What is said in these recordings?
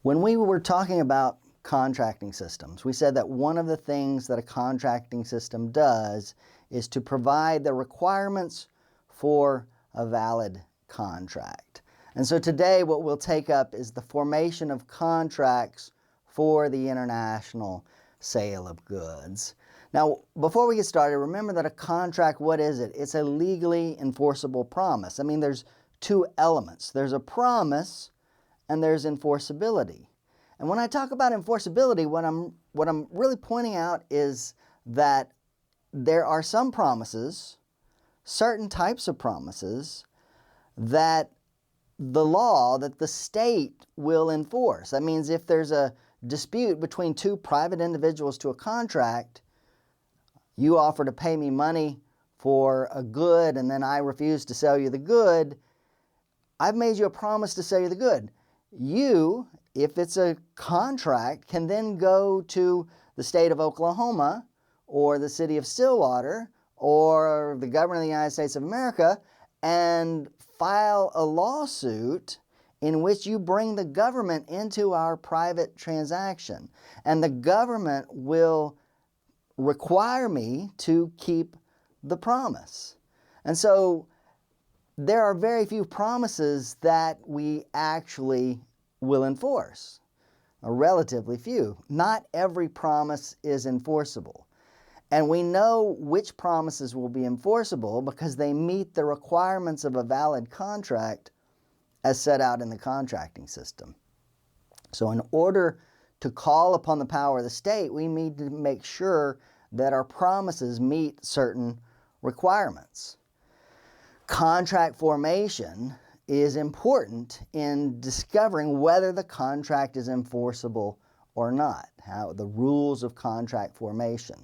When we were talking about contracting systems, we said that one of the things that a contracting system does is to provide the requirements for a valid contract. And so today what we'll take up is the formation of contracts for the international sale of goods. Now, before we get started, remember that a contract, what is it? It's a legally enforceable promise. I mean, there's two elements. There's a promise and there's enforceability. And when I talk about enforceability, what I'm really pointing out is that there are some promises, certain types of promises, that the law, that the state will enforce. That means if there's a dispute between two private individuals to a contract, you offer to pay me money for a good and then I refuse to sell you the good, I've made you a promise to sell you the good. You, if it's a contract, can then go to the state of Oklahoma or the city of Stillwater or the government of the United States of America and file a lawsuit in which you bring the government into our private transaction. And the government will require me to keep the promise. And so there are very few promises that we actually will enforce, or relatively few. Not every promise is enforceable. And we know which promises will be enforceable because they meet the requirements of a valid contract as set out in the contracting system. So in order to call upon the power of the state, we need to make sure that our promises meet certain requirements. Contract formation is important in discovering whether the contract is enforceable or not, the rules of contract formation.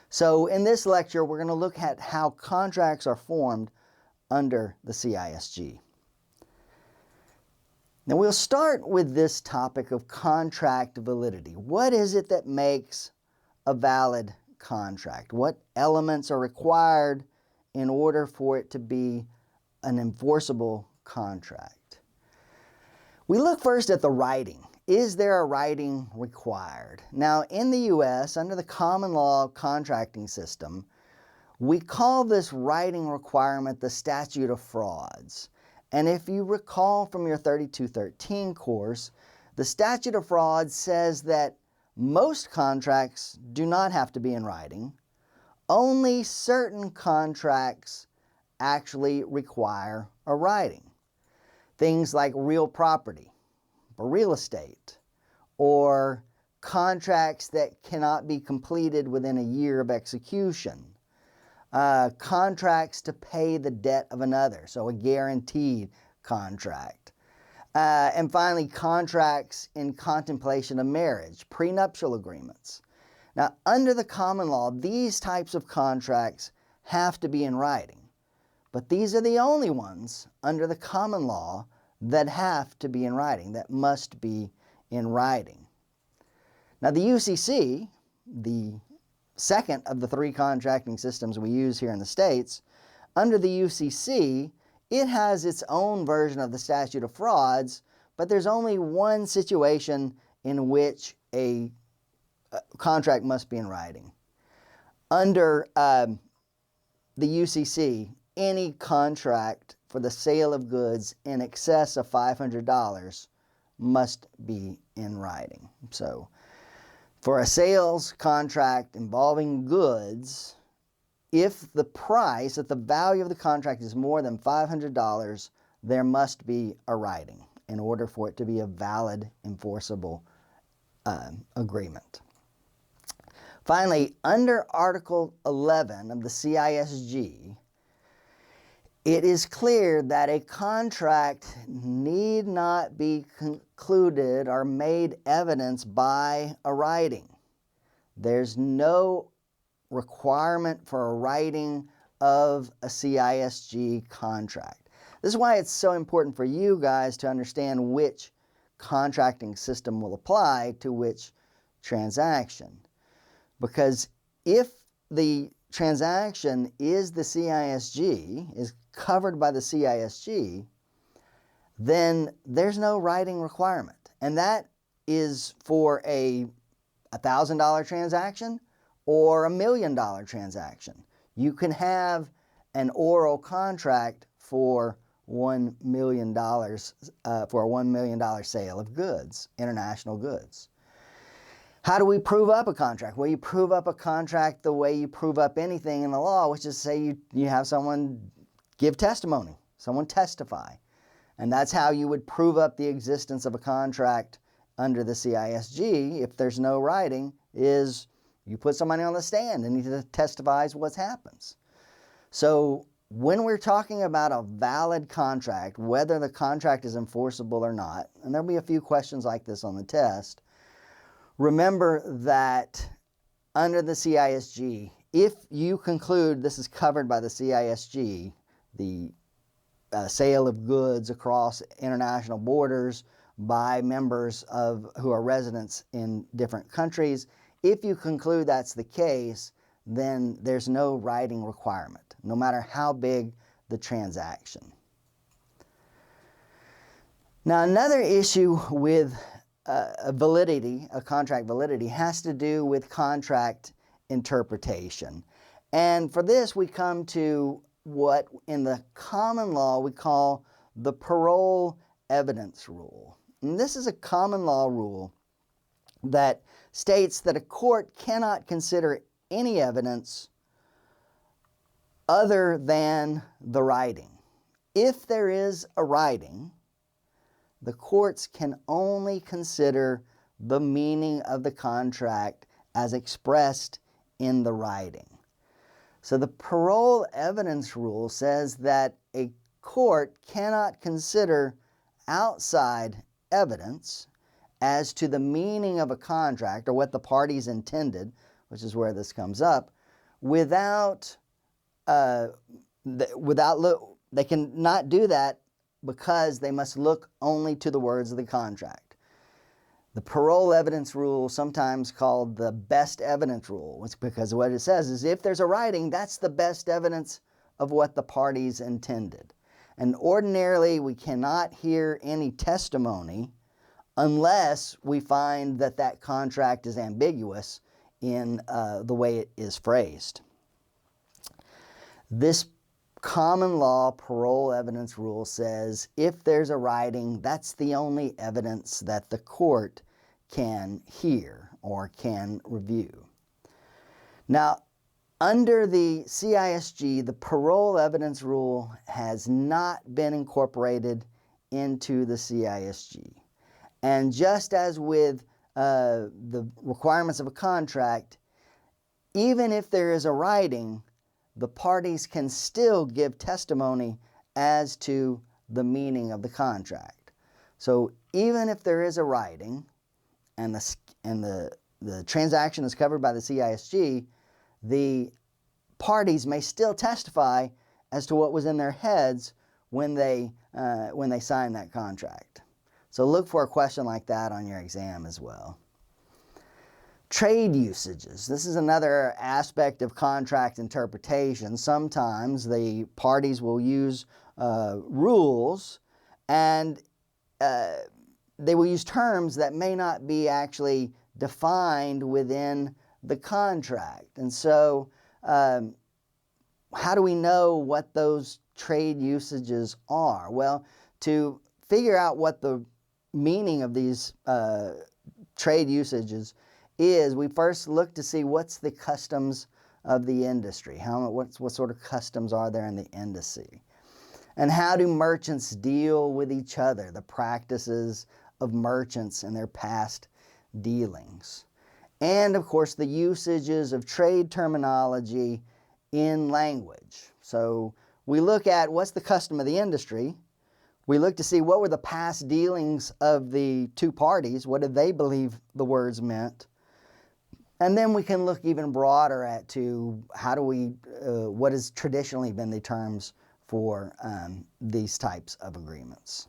So in this lecture, we're going to look at how contracts are formed under the CISG. Now we'll start with this topic of contract validity. What is it that makes a valid contract? What elements are required in order for it to be an enforceable contract? We look first at the writing. Is there a writing required? Now, in the U.S., under the common law contracting system, we call this writing requirement the statute of frauds. And if you recall from your 3213 course, the statute of frauds says that most contracts do not have to be in writing. Only certain contracts actually require a writing. Things like real property, or real estate, or contracts that cannot be completed within a year of execution. Contracts to pay the debt of another, so a guaranteed contract. And finally, contracts in contemplation of marriage, prenuptial agreements. Now, under the common law, these types of contracts have to be in writing. But these are the only ones under the common law that have to be in writing, that must be in writing. Now, the UCC, the second of the three contracting systems we use here in the States, under the UCC, it has its own version of the statute of frauds, but there's only one situation in which a contract must be in writing. Under the UCC, any contract for the sale of goods in excess of $500 must be in writing. So, for a sales contract involving goods, if the price, if the value of the contract is more than $500, there must be a writing in order for it to be a valid, enforceable agreement. Finally, under Article 11 of the CISG, it is clear that a contract need not be concluded or made evidence by a writing. There's no requirement for a writing of a CISG contract. This is why it's so important for you guys to understand which contracting system will apply to which transaction. Because if the transaction is the CISG, is covered by the CISG, then there's no writing requirement. And that is for a $1,000 transaction or $1 million transaction. You can have an oral contract for $1 million for a $1 million sale of goods, international goods. How do we prove up a contract? Well, you prove up a contract the way you prove up anything in the law, which is say you have someone give testimony, someone testify. And that's how you would prove up the existence of a contract under the CISG if there's no writing, is you put somebody on the stand and he testifies what happens. So when we're talking about a valid contract, whether the contract is enforceable or not, and there'll be a few questions like this on the test, remember that under the CISG, if you conclude this is covered by the CISG, the sale of goods across international borders by members who are residents in different countries, if you conclude that's the case, then there's no writing requirement, no matter how big the transaction. Now, another issue with validity, a contract validity, has to do with contract interpretation. And for this, we come to what in the common law we call the parole evidence rule. And this is a common law rule that states that a court cannot consider any evidence other than the writing. If there is a writing, the courts can only consider the meaning of the contract as expressed in the writing. So the parole evidence rule says that a court cannot consider outside evidence as to the meaning of a contract or what the parties intended, which is where this comes up, without they cannot do that because they must look only to the words of the contract. The parole evidence rule, sometimes called the best evidence rule, it's because what it says is if there's a writing, that's the best evidence of what the parties intended. And ordinarily, we cannot hear any testimony unless we find that that contract is ambiguous in the way it is phrased. This common law parole evidence rule says if there's a writing, that's the only evidence that the court can hear or can review. Now, under the CISG, the parole evidence rule has not been incorporated into the CISG. And just as with the requirements of a contract, even if there is a writing, the parties can still give testimony as to the meaning of the contract. So even if there is a writing and the transaction is covered by the CISG, the parties may still testify as to what was in their heads when they signed that contract. So look for a question like that on your exam as well. Trade usages. This is another aspect of contract interpretation. Sometimes the parties will use rules and they will use terms that may not be actually defined within the contract. And so how do we know what those trade usages are? Well, to figure out what the meaning of these trade usages is, we first look to see what's the customs of the industry. What sort of customs are there in the industry? And how do merchants deal with each other, the practices of merchants and their past dealings. And of course the usages of trade terminology in language. So we look at what's the custom of the industry. We look to see what were the past dealings of the two parties, what did they believe the words meant. And then we can look even broader at what has traditionally been the terms for these types of agreements.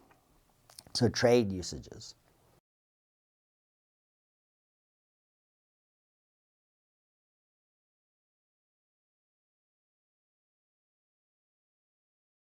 So trade usages.